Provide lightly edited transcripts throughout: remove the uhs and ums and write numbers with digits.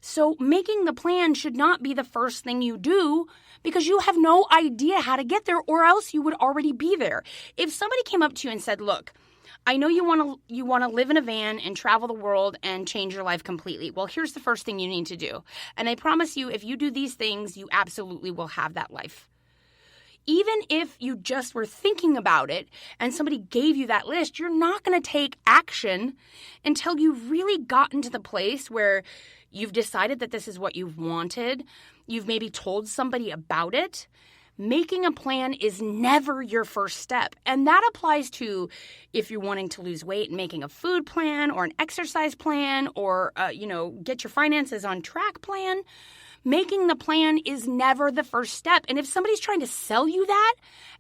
So making the plan should not be the first thing you do because you have no idea how to get there, or else you would already be there. If somebody came up to you and said, look, I know you want to live in a van and travel the world and change your life completely. Well, here's the first thing you need to do. And I promise you, if you do these things, you absolutely will have that life. Even if you just were thinking about it and somebody gave you that list, you're not going to take action until you've really gotten to the place where you've decided that this is what you've wanted. You've maybe told somebody about it. Making a plan is never your first step. And that applies to if you're wanting to lose weight and making a food plan or an exercise plan or, get your finances on track plan. Making the plan is never the first step. And if somebody's trying to sell you that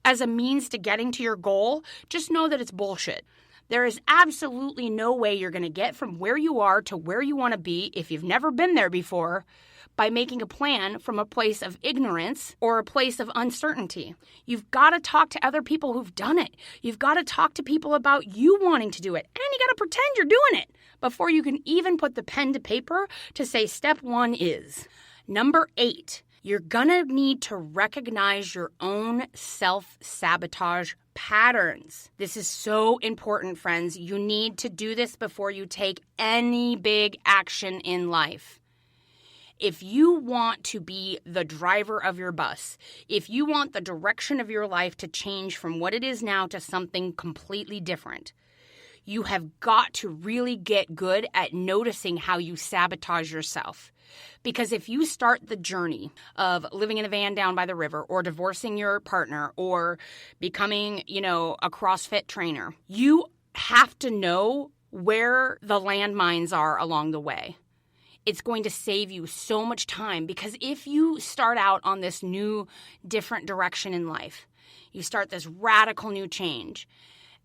as a means to getting to your goal, just know that it's bullshit. There is absolutely no way you're going to get from where you are to where you want to be if you've never been there before by making a plan from a place of ignorance or a place of uncertainty. You've got to talk to other people who've done it. You've got to talk to people about you wanting to do it. And you got to pretend you're doing it before you can even put the pen to paper to say step 1 is. Number 8, you're going to need to recognize your own self-sabotage patterns. This is so important, friends. You need to do this before you take any big action in life. If you want to be the driver of your bus, if you want the direction of your life to change from what it is now to something completely different, you have got to really get good at noticing how you sabotage yourself. Because if you start the journey of living in a van down by the river or divorcing your partner or becoming, a CrossFit trainer, you have to know where the landmines are along the way. It's going to save you so much time because if you start out on this new, different direction in life, you start this radical new change,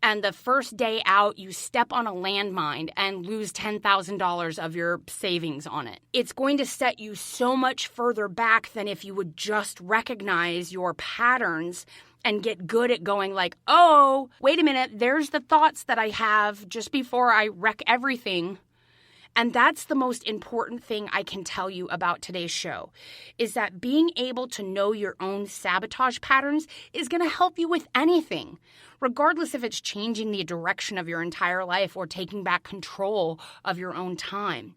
and the first day out, you step on a landmine and lose $10,000 of your savings on it. It's going to set you so much further back than if you would just recognize your patterns and get good at going like, oh, wait a minute, there's the thoughts that I have just before I wreck everything. And that's the most important thing I can tell you about today's show, is that being able to know your own sabotage patterns is going to help you with anything, regardless if it's changing the direction of your entire life or taking back control of your own time.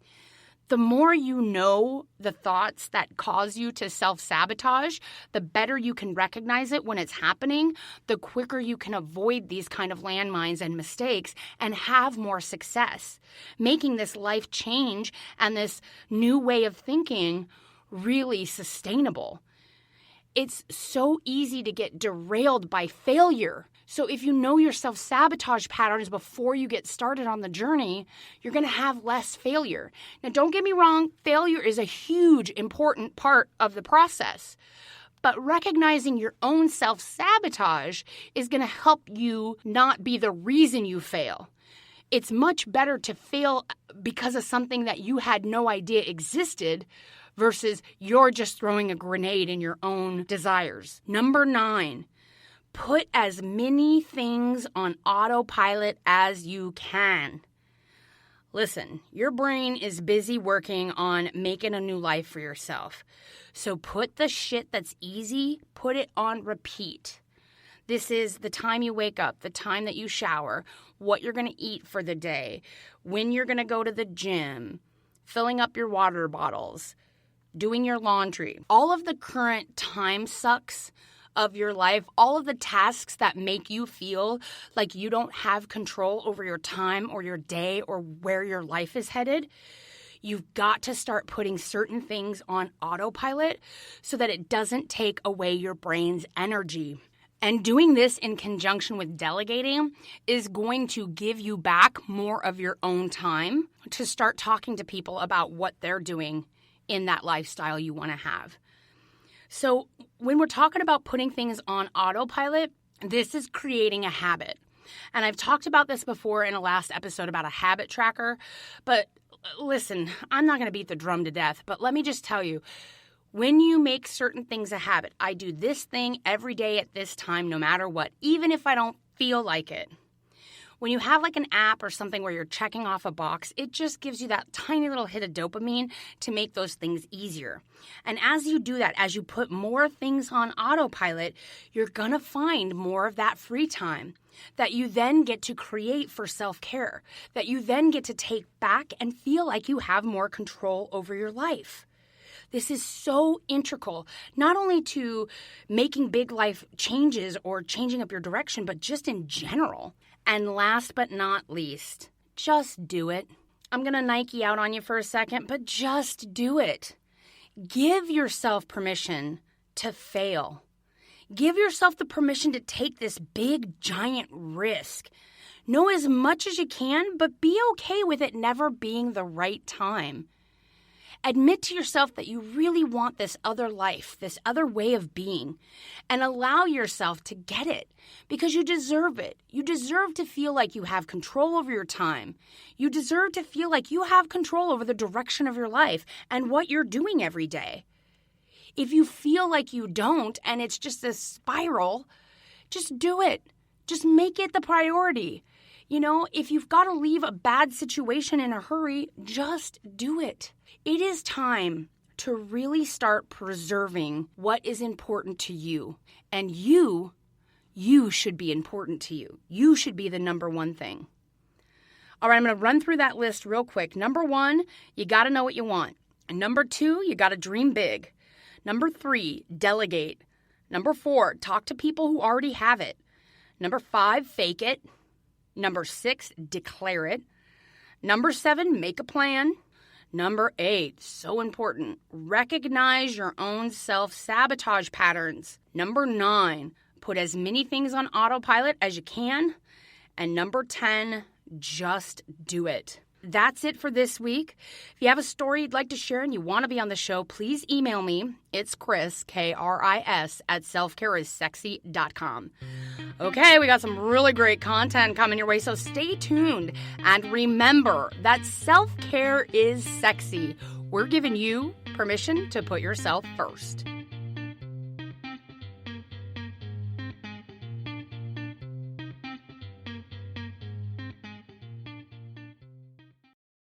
The more you know the thoughts that cause you to self-sabotage, the better you can recognize it when it's happening, the quicker you can avoid these kind of landmines and mistakes and have more success, making this life change and this new way of thinking really sustainable. It's so easy to get derailed by failure. So if you know your self-sabotage patterns before you get started on the journey, you're going to have less failure. Now, don't get me wrong, failure is a huge, important part of the process. But recognizing your own self-sabotage is going to help you not be the reason you fail. It's much better to fail because of something that you had no idea existed versus you're just throwing a grenade in your own desires. Number 9. Put as many things on autopilot as you can. Listen, your brain is busy working on making a new life for yourself. So put the shit that's easy, put it on repeat. This is the time you wake up, the time that you shower, what you're going to eat for the day, when you're going to go to the gym, filling up your water bottles, doing your laundry. All of the current time sucks of your life, all of the tasks that make you feel like you don't have control over your time or your day or where your life is headed, you've got to start putting certain things on autopilot so that it doesn't take away your brain's energy. And doing this in conjunction with delegating is going to give you back more of your own time to start talking to people about what they're doing in that lifestyle you want to have. So when we're talking about putting things on autopilot, this is creating a habit. And I've talked about this before in a last episode about a habit tracker. But listen, I'm not going to beat the drum to death, but let me just tell you, when you make certain things a habit, I do this thing every day at this time, no matter what, even if I don't feel like it. When you have like an app or something where you're checking off a box, it just gives you that tiny little hit of dopamine to make those things easier. And as you do that, as you put more things on autopilot, you're going to find more of that free time that you then get to create for self-care, that you then get to take back and feel like you have more control over your life. This is so integral, not only to making big life changes or changing up your direction, but just in general. And last but not least, just do it. I'm going to Nike out on you for a second, but just do it. Give yourself permission to fail. Give yourself the permission to take this big, giant risk. Know as much as you can, but be okay with it never being the right time. Admit to yourself that you really want this other life, this other way of being, and allow yourself to get it because you deserve it. You deserve to feel like you have control over your time. You deserve to feel like you have control over the direction of your life and what you're doing every day. If you feel like you don't and it's just this spiral, just do it. Just make it the priority. You know, if you've got to leave a bad situation in a hurry, just do it. It is time to really start preserving what is important to you. And you should be important to you. You should be the number one thing. All right, I'm going to run through that list real quick. Number 1, you got to know what you want. And number 2, you got to dream big. Number 3, delegate. Number 4, talk to people who already have it. Number 5, fake it. Number 6, declare it. Number 7, make a plan. Number 8, so important, recognize your own self-sabotage patterns. Number 9, put as many things on autopilot as you can. And number 10, just do it. That's it for this week. If you have a story you'd like to share and you want to be on the show, please email me. It's Chris, Kris, at selfcareissexy.com. Okay, we got some really great content coming your way, so stay tuned. And remember that self-care is sexy. We're giving you permission to put yourself first.